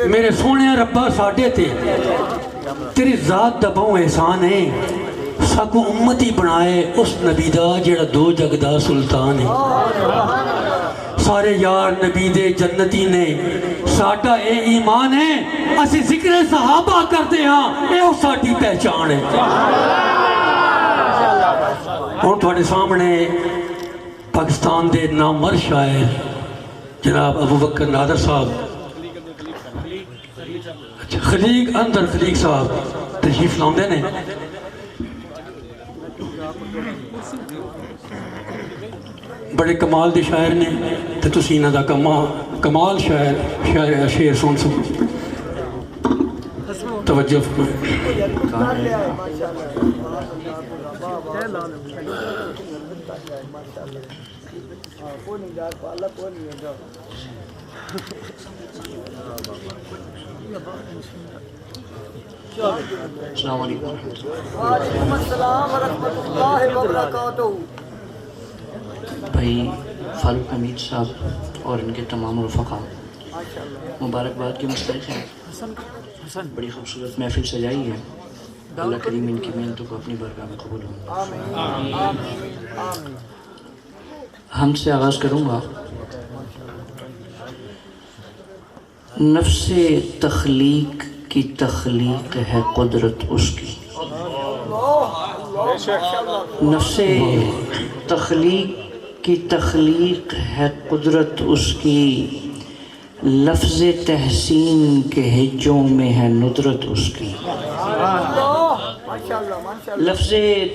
میرے سونے ربا ساڈے تے تیری ذات دا بہوں احسان ہے ساکو امتی بنائے اس نبی دا جڑا دو جگ دا سلطان ہے سارے یار نبی دے جنتی نے ساڈا اے ایمان ہے اسی ذکر صحابہ کرتے ہاں اے ساڈی پہچان ہے اور تھوڑے سامنے پاکستان دے نامور شاعر جناب ابو بکر نادر صاحب خلیق اندر خلیق صاحب تشریف لاؤندے نے بڑے کمال دے شاعر نے تے تسی انہاں دا کمال شعر سن سو توجہ السلام علیکم وعلیکم السلام ورحمۃ اللہ وبرکاتہ۔ بھائی فاروق حمید صاحب اور ان کے تمام رفقا مبارکباد کے مستحق ہیں، بڑی خوبصورت محفل سجائی ہے، اللہ کریم ان کی محنتوں کو اپنی بارگاہ میں قبول ہوں۔ ہم سے آغاز کروں گا۔ نفس تخلیق کی تخلیق ہے قدرت اس کی، نفس تخلیق کی تخلیق ہے قدرت اس کی، لفظ تحسین کے ہجوں میں ہے ندرت اس کی، لفظ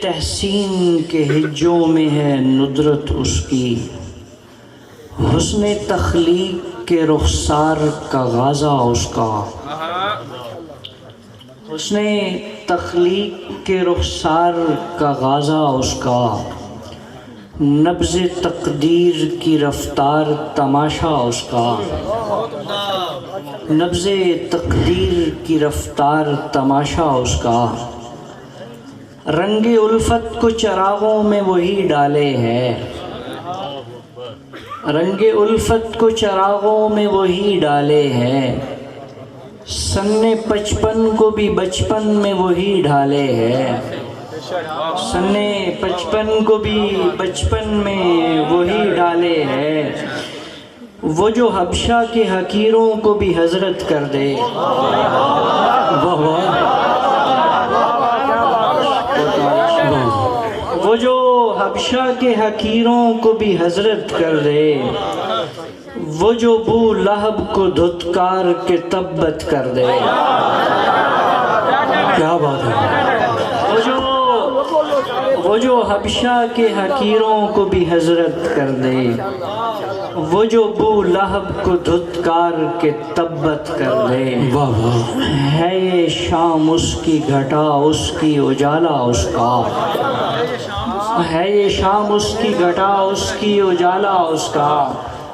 تحسین کے ہجوں میں ہے ندرت اس کی، حسن تخلیق کے رخسار کا غازہ اس کا، حسن تخلیق کے رخسار کا غازہ اس کا، نبض تقدیر کی رفتار تماشا اس کا، نبض تقدیر کی رفتار تماشا اس کا، رنگ الفت کو چراغوں میں وہی ڈالے ہے، رنگ الفت کو چراغوں میں وہی ڈالے ہے، سن 55 کو بھی بچپن میں وہی ڈھالے ہے، سن 55 کو بھی بچپن میں وہی ڈالے ہے، وہ جو حبشہ کے حقیروں کو بھی حضرت کر دے، وہ جو حبشہ کے حقیروں کو بھی حضرت کر دے، وہ جو بو لہب کو دھتکار کے تبت کر دے، کیا بات ہے، وہ جو حبشہ کے حقیروں کو بھی حضرت کر دے، وہ جو بو لہب کو دھتکار کے تبت کر دے، واہ واہ ہے یہ شام اس کی گھٹا اس کی اجالا اس کا، ہے یہ شام اس کی گھٹا اس کی اجالا اس کا،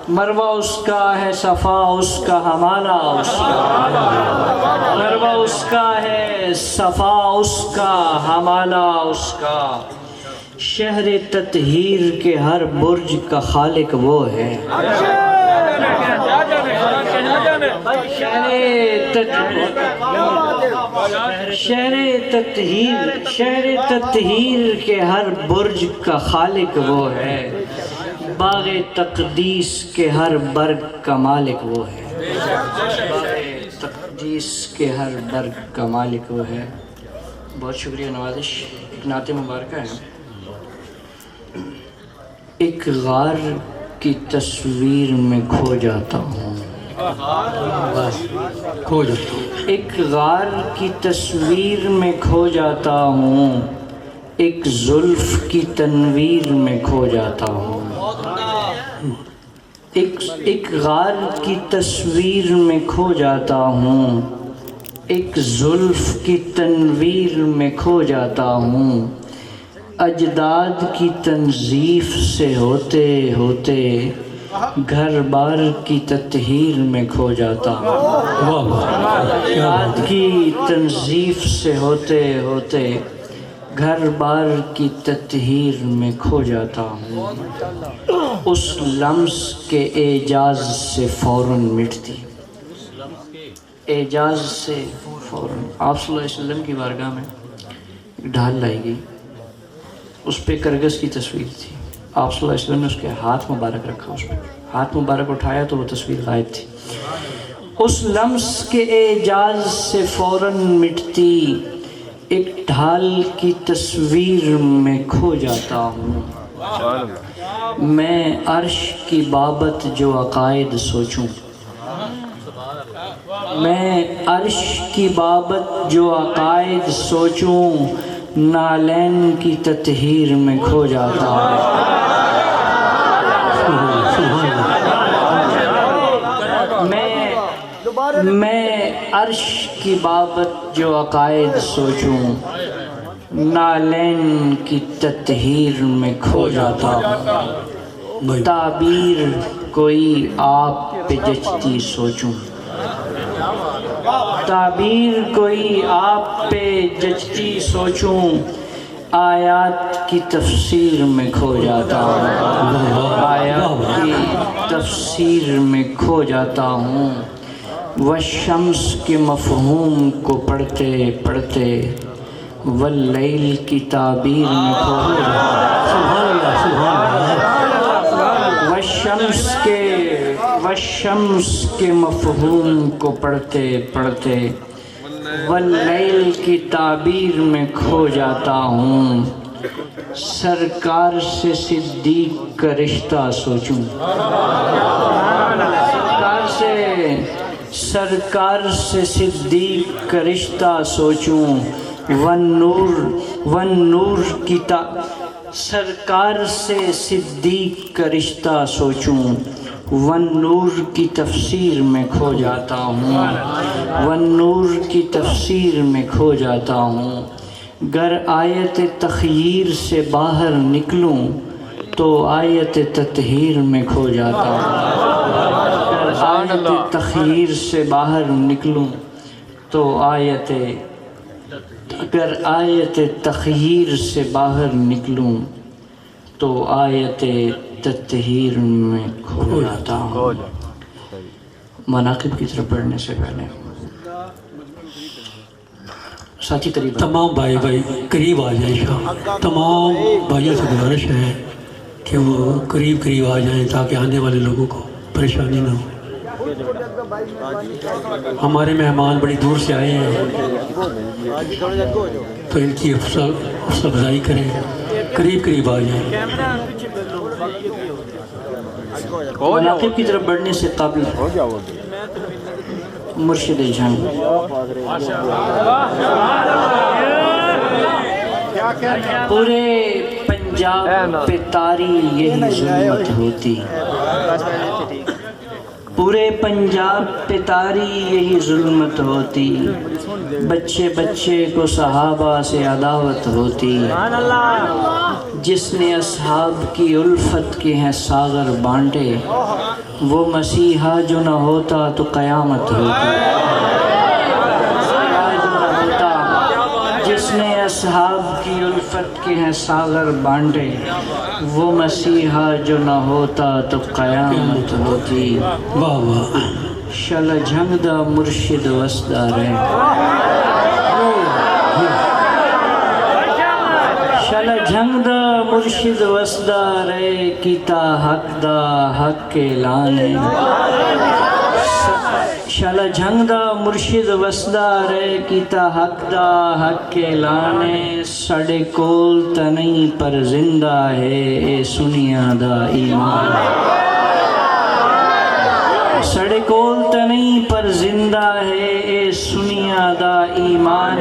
مروہ اس کا ہے صفا اس کا حمالہ اس کا، مروہ اس کا ہے صفا اس کا حمالہ اس کا، شہر تطہیر کے ہر برج کا خالق وہ ہے، شہر تطہیر کے ہر برج کا خالق وہ ہے، باغ تقدیس کے ہر برگ کا مالک وہ ہے، باغ تقدیس کے ہر برگ کا مالک وہ ہے۔ بہت شکریہ نوازش۔ ایک نعت مبارکہ ہے۔ ایک غار کی تصویر میں کھو جاتا ہوں، کھو جاتا ہوں، ایک غار کی تصویر میں کھو جاتا ہوں، ایک زلف کی تنویر میں کھو جاتا ہوں، ایک غار کی تصویر میں کھو جاتا ہوں، ایک زلف کی تنویر میں کھو جاتا ہوں، اجداد کی تنظیف سے ہوتے ہوتے گھر بار کی تطہیر میں کھو جاتا ہوں، اجداد کی تنظیف سے ہوتے ہوتے گھر بار کی تطہیر میں کھو جاتا ہوں، اس لمس کے اعجاز سے فوراً مٹتی، اعجاز سے فوراً آپ صلی اللہ علیہ وسلم کی بارگاہ میں ایک ڈھال لائی گئی، اس پہ کرگس کی تصویر تھی۔ آپ صلی اللہ علیہ وسلم نے اس کے ہاتھ مبارک رکھا، اس پہ ہاتھ مبارک اٹھایا تو وہ تصویر غائب تھی۔ اس لمس کے اعجاز سے فوراً مٹتی ایک ڈھال کی تصویر میں کھو جاتا ہوں۔ میں عرش کی بابت جو عقائد سوچوں، میں عرش کی بابت جو عقائد سوچوں، نالین کی تطہیر میں کھو جاتا ہوں۔ میں عرش کی بابت جو عقائد سوچوں، نالین کی تطہیر میں کھو جاتا ہوں۔ تعبیر کوئی آپ پہ جچتی سوچوں، تعبیر کوئی آپ پہ جچتی سوچوں، آیات کی تفسیر میں کھو جاتا ہوں، آیات کی تفسیر میں کھو جاتا ہوں۔ والشمس کے مفہوم کو پڑھتے پڑھتے واللیل کی تعبیر میں کھو جاتا ہوں۔ والشمس کے مفہوم کو پڑھتے پڑھتے واللیل کی تعبیر میں کھو جاتا ہوں۔ سرکار سے صدیق کا رشتہ سوچوں، سرکار سے صدیق کا رشتہ سوچوں، والنور کی سرکار سے صدیق کا رشتہ سوچوں، والنور کی تفسیر میں کھو جاتا ہوں، والنور کی تفسیر میں کھو جاتا ہوں۔ گر آیت تخییر سے باہر نکلوں تو آیت تطہیر میں کھو جاتا ہوں۔ آیت تخییر سے باہر نکلوں تو اگر آیت تخییر سے باہر نکلوں تو آیت تطہیر میں کھو جاتا ہوں۔ مناقب کی طرف پڑھنے سے پہلے ساتھی قریب تمام بھائی قریب آ جائیں شاہ، تمام بھائیوں سے گزارش ہے کہ وہ قریب آ جائیں تاکہ آنے والے لوگوں کو پریشانی نہ ہو۔ ہمارے مہمان بڑی دور سے آئے ہیں تو ان کی حوصلہ افزائی کریں، قریب آ جائیں۔ مناقب کی طرف بڑھنے سے قبل مرشد جھنگ پورے پنجاب پہ طاری یہی ظلمت ہوتی، پورے پنجاب پہ طاری یہی ظلمت ہوتی، بچے کو صحابہ سے عداوت ہوتی، جس نے اصحاب کی الفت کے ہیں ساغر بانٹے، وہ مسیحا جو نہ ہوتا تو قیامت ہوتی، جس نے اصحاب کی الفت کے ہیں ساغر بانٹے، وہ مسیحا جو نہ ہوتا تو قیامت ہوتی۔ واہ واہ، شل جھنگ دا مرشد وسدا رہے، شل جھنگ دا مرشد وسدا رہے، کیتا حق دا حق کے لانے، شل جھنگ دا مرشد وسدا رہے، کیتا حق دا حق کے لانے، ساڑے کول تا نہیں پر زندہ ہے اے سنیا دا ایمان، ساڑے کول تا نہیں پر زندہ ہے اے سنیا دا ایمان،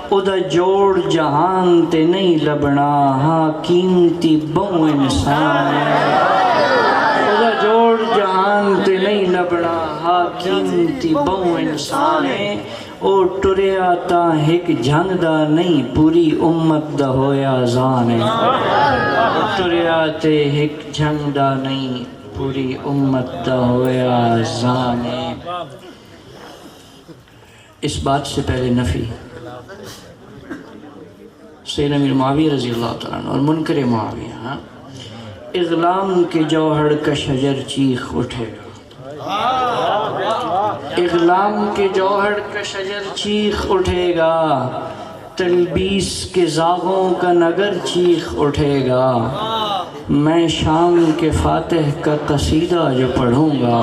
او دا جوڑ جہان تے نہیں لبنا ہاں قیمتی بہو انسان، او دا جوڑ جہان تے نہیں لبنا ہاں قیمتی بہو انسان، او ٹریا تا ہک جھنگ دا نہیں پوری امت دا ہویا زان، ٹریا تے ہک جھنگ دا نہیں پوری امت دا ہویا زان۔ اس بات سے پہلے نفی سیدنا امیر معاویہ رضی اللہ تعالیٰ عنہ اور منکر معاویہ، اغلام کے جوہر کا شجر چیخ اٹھے گا، اغلام کے جوہر کا شجر چیخ اٹھے گا، تلبیس کے زاغوں کا نگر چیخ اٹھے گا، میں شام کے فاتح کا قصیدہ جو پڑھوں گا،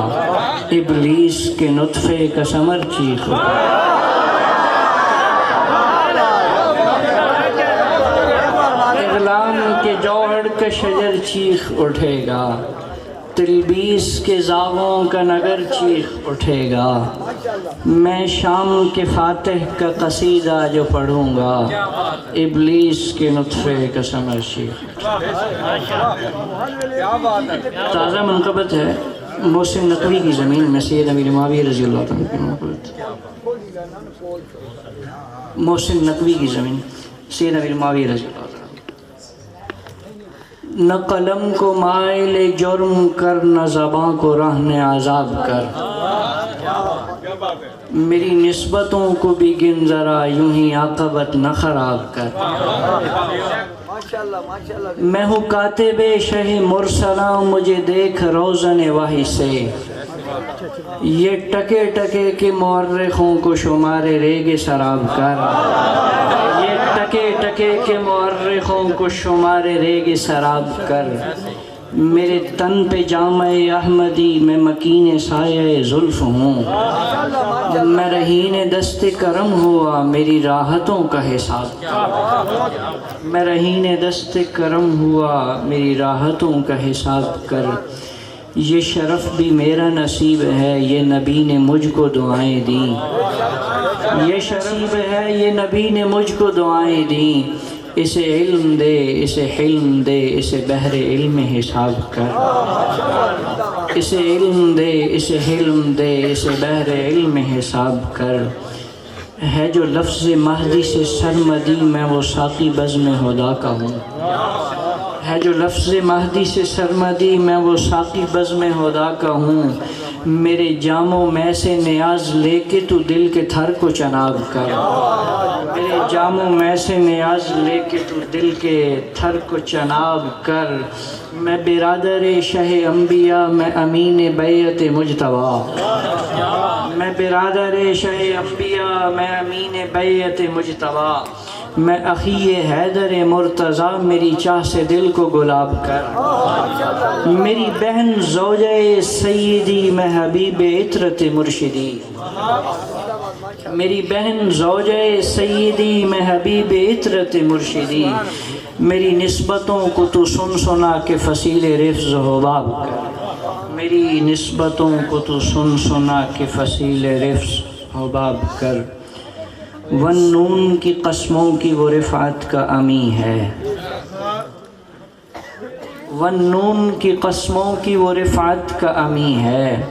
ابلیس کے نطفے کا ثمر چیخ اٹھے گا۔ اغلام کے جوہر کا شجر چیخ اٹھے گا، تلبیس کے زاغوں کا نگر چیخ اٹھے گا، میں شام کے فاتح کا قصیدہ جو پڑھوں گا، ابلیس کے نطفے کا ثمر چیخ اٹھے گا۔ تازہ منقبت ہے محسن نقوی کی زمین میں سید امیر معاویہ رضی اللہ عنہ کی منقبت۔ محسن نقوی کی زمین سید امیر معاویہ رضی اللہ عنہ۔ نہ قلم کو مائل جرم کر، نہ زباں کو رہن عذاب کر، میری نسبتوں کو بھی گن ذرا، یوں ہی عاقبت نہ خراب کر۔ میں ہوں کاتب شہ مرسلاں، مجھے دیکھ روزن وحی سے، یہ ٹکے ٹکے کے مورخوں کو شمار ریگ سراب کر، یہ ٹکے ٹکے کے مورخوں کو شمار ریگ سراب کر، میرے تن پہ جامع احمدی میں مکین سایہ زلف ہوں، میں رہین دست کرم ہوا میری راحتوں کا حساب کر، میں رہین دست کرم ہوا میری راحتوں کا حساب کر، یہ شرف بھی میرا نصیب ہے، یہ نبی نے مجھ کو دعائیں دیں، یہ شرف ہے یہ نبی نے مجھ کو دعائیں دیں، اسے علم دے اسے حلم دے اسے بحر علم حساب کر، اسے علم دے اسے حلم دے اسے بحر علم حساب کر، ہے جو لفظ مہدی سے سرمدی میں وہ ساقی بزم ہدا کا ہوں، ہے جو لفظ مہدی سے سرمدی میں وہ ساقی بزم ہدا کا ہوں، میرے جاموں میں سے نیاز لے کے تو دل کے تھر کو چناب کر، میرے جاموں میں سے نیاز لے کے تو دل کے تھر کو چناب کر، میں برادر شہ انبیاء میں امین بیعت مجتبیٰ، میں برادر شہ انبیاء میں امین بیعت مجتبیٰ، میں اخی حیدر مرتضیٰ میری چاہ سے دل کو گلاب کر، میری بہن زوجہ سیدی میں حبیب عطرت مرشدی، میری بہن زوجہ سیدی میں حبیب عطرت مرشدی، میری نسبتوں کو تو سن سنا کے فصیل رفظ حباب کر، میری نسبتوں کو تو سن سنا کے فصیل رفظ حباب کر، والنون کی قسموں کی وہ رفعت کا امی ہے، والنون کی قسموں کی وہ رفعت کا امی ہے،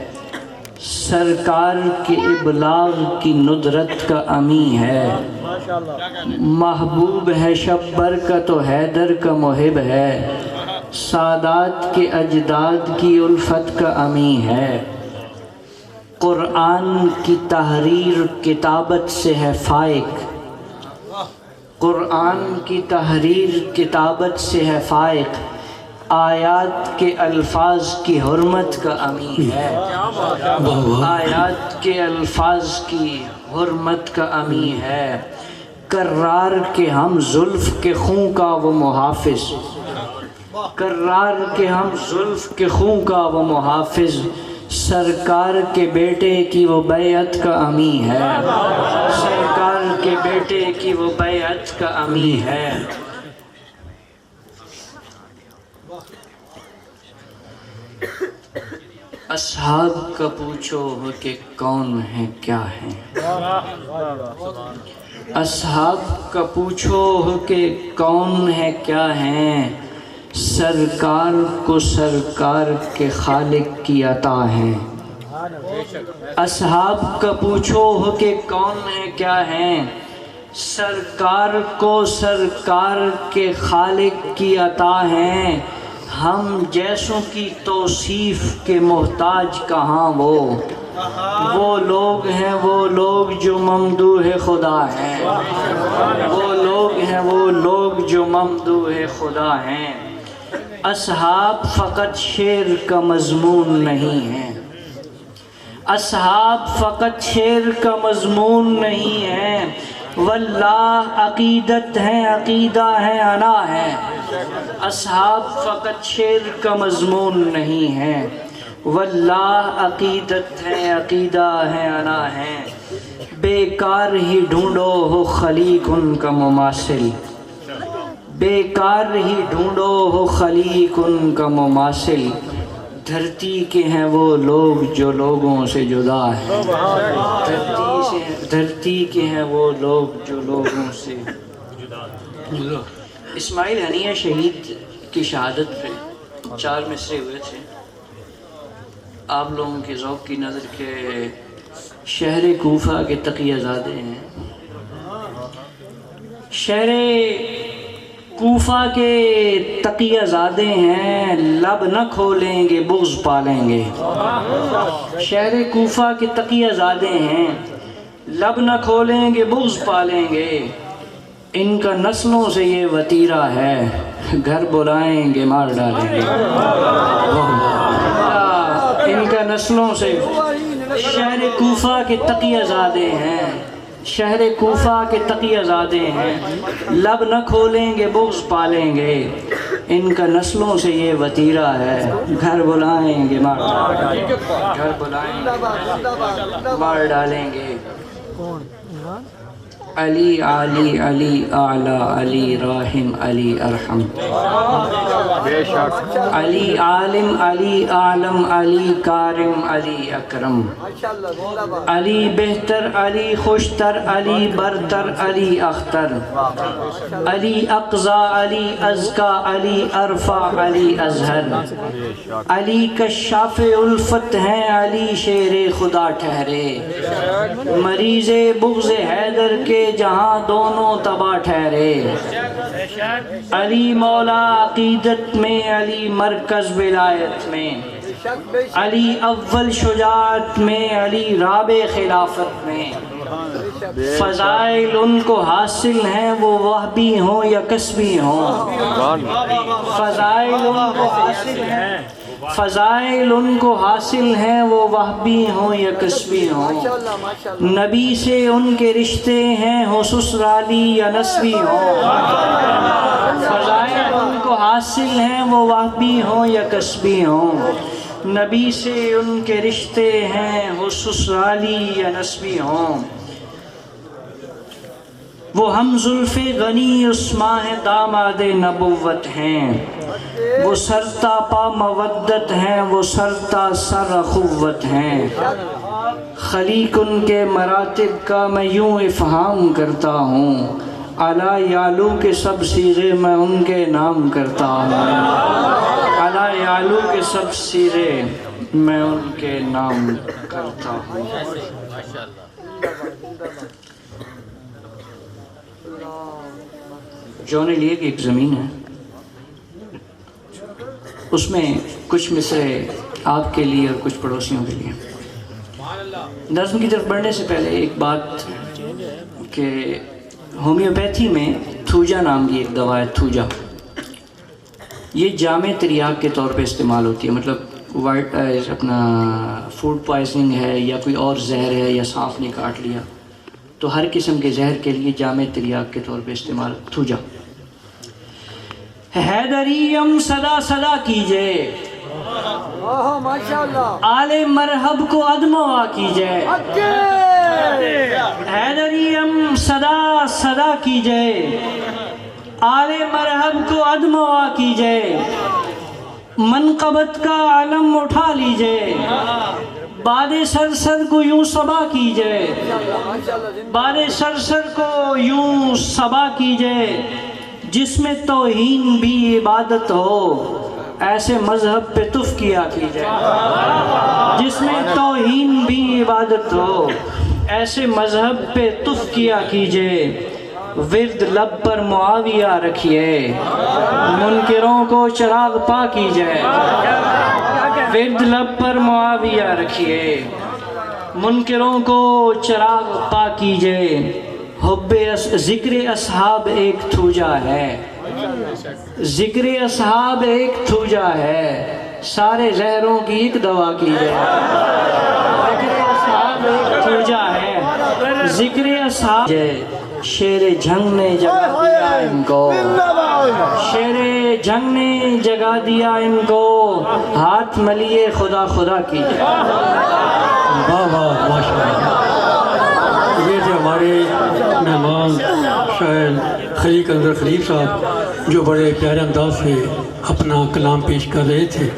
سرکار کے ابلاغ کی ندرت کا امی ہے، محبوب ہے شب برکت و حیدر کا محب ہے، سادات کے اجداد کی الفت کا امی ہے، قرآن کی تحریر کتابت سے ہے فائق، قرآن کی تحریر کتابت سے ہے فائق، آیات کے الفاظ کی حرمت کا امی ہے، آیات کے الفاظ کی حرمت کا امی ہے، کرار کے ہم زلف کے خوں کا وہ محافظ، کرار کے ہم زلف کے خوں کا وہ محافظ، سرکار کے بیٹے کی وہ بیعت کا امی ہے، سرکار کے بیٹے کی وہ بیعت کا امی ہے، اصحاب کا پوچھو کہ کون ہے کیا ہے، اصحاب کا پوچھو کہ کون ہے کیا ہے، سرکار کو سرکار کے خالق کی عطا ہے، اصحاب کا پوچھو کہ کون ہے کیا ہے، سرکار کو سرکار کے خالق کی عطا ہے، ہم جیسوں کی توصیف کے محتاج کہاں وہ لوگ ہیں وہ لوگ جو ممدوح خدا ہیں، وہ لوگ ہیں وہ لوگ جو ممدوح خدا ہیں، اصحاب فقط شعر کا مضمون نہیں ہیں، اصحاب فقط شعر کا مضمون نہیں ہے، واللہ عقیدت ہے، عقیدہ ہے، انا ہے۔ اصحاب فقط شعر کا مضمون نہیں ہے، واللہ عقیدت ہے، عقیدہ ہے، انا ہے۔ بیکار ہی ڈھونڈو ہو خلیق ان کا مماثل، بیکار ہی ڈھونڈو ہو خلیق ان کا مماثل، دھرتی کے ہیں وہ لوگ جو لوگوں سے جدا ہیں، دھرتی کے ہیں وہ لوگ جو لوگوں سے جدا ہیں۔ اسماعیل ہنیہ شہید کی شہادت پہ 4 مصرے ہوئے تھے۔ آپ لوگوں کے ذوق کی نظر کے شہر کوفہ کے تقیہ زادے ہیں، شہر کوفہ کے تقیہ زادے ہیں، لب نہ کھولیں گے بغض پالیں گے۔ شہر کوفہ کے تقیہ زادے ہیں، لب نہ کھولیں گے بغض پالیں گے، ان کا نسلوں سے یہ وتیرہ ہے، گھر بلائیں گے مار ڈالیں گے۔ ان کا نسلوں سے شہر کوفہ کے تقیہ زادے ہیں، شہر کوفہ کے تقیہ زادے ہیں، لب نہ کھولیں گے بغض پالیں گے، ان کا نسلوں سے یہ وتیرہ ہے، گھر بلائیں گے مار ڈالیں گے، گھر بلائیں گے مار ڈالیں گے۔ علی علی علی اعلی علی راحم علی ارحم، علی عالم علی عالم علی کارم علی اکرم، علی بہتر علی خوشتر علی برتر علی اختر، علی اقضا علی ازکا علی ارفع علی ازہر، علی کشاف الفت ہیں علی شیر خدا ٹھہرے، مریض بغض حیدر کے جہاں دونوں تباہ ٹھہرے، علی مولا عقیدت میں علی مرکز ولایت میں، علی اول شجاعت میں علی رابع خلافت میں، فضائل ان کو حاصل ہیں وہ وہبی ہوں یا کسبی ہوں، فضائل ان کو حاصل ہیں، فضائل ان کو حاصل ہیں وہ وہبی ہوں یا کسبی ہوں، نبی سے ان کے رشتے ہیں ہو سسرالی یا نسبی ہوں، فضائل ان کو حاصل ہیں وہ وہبی ہوں یا کسبی ہوں، نبی سے ان کے رشتے ہیں ہو سسرالی یا نسبی ہوں، وہ ہم زلف غنی عثماں ہیں داماد نبوت ہیں، وہ سرتا پا مودت ہیں وہ سرتا سر اخوت ہیں، خلیق ان کے مراتب کا میں یوں افہام کرتا ہوں، اعلی یعلو کے سب صیغے میں ان کے نام کرتا ہوں، اعلی یعلو کے سب صیغے میں ان کے نام کرتا ہوں۔ جون لیے کی ایک زمین ہے، اس میں کچھ مصرے آپ کے لیے اور کچھ پڑوسیوں کے لیے۔ نظم کی طرف بڑھنے سے پہلے ایک بات کہ ہومیوپیتھی میں تھوجا نام کی ایک دوا ہے، تھوجا، یہ جامع تریاق کے طور پہ استعمال ہوتی ہے، مطلب اپنا فوڈ پوائزننگ ہے یا کوئی اور زہر ہے یا سانپ نے کاٹ لیا تو ہر قسم کے زہر کے لیے جامع تریاق کے طور پہ استعمال تھوجا۔ حیدریم صدا صدا کیجئے، آل مرحب کو ادموا کیجئے، حیدریم صدا صدا کیجئے، آل مرحب کو ادموا کیجئے، منقبت کا علم اٹھا لیجئے، باد سرسر کو یوں صبا کیجئے، باد سرسر کو یوں صبا کیجئے، جس میں توہین بھی عبادت ہو ایسے مذہب پہ تف کیا کیجئے، جس میں توہین بھی عبادت ہو ایسے مذہب پہ تف کیا کیجئے، ورد لب پر معاویہ رکھیے، منکروں کو چراغ پا کیجئے، ورد لب پر معاویہ رکھیے، منکروں کو چراغ پا کیجئے، ذکر اصحاب ایک تھوجا ہے، ذکر اصحاب ایک تھوجا ہے، سارے زہروں کی ایک دوا کیجئے، ذکر ایک پوجا ہے ذکر اصحاب شیر جنگ نے جگا دیا ان کو شیر جنگ نے جگا دیا ان کو ہاتھ ملیے خدا خدا کیجئے واہ واہ ماشاء اللہ یہ تھے ہمارے مہمان شاعر خلیق انور خلیق صاحب جو بڑے پیارے انداز سے اپنا کلام پیش کر رہے تھے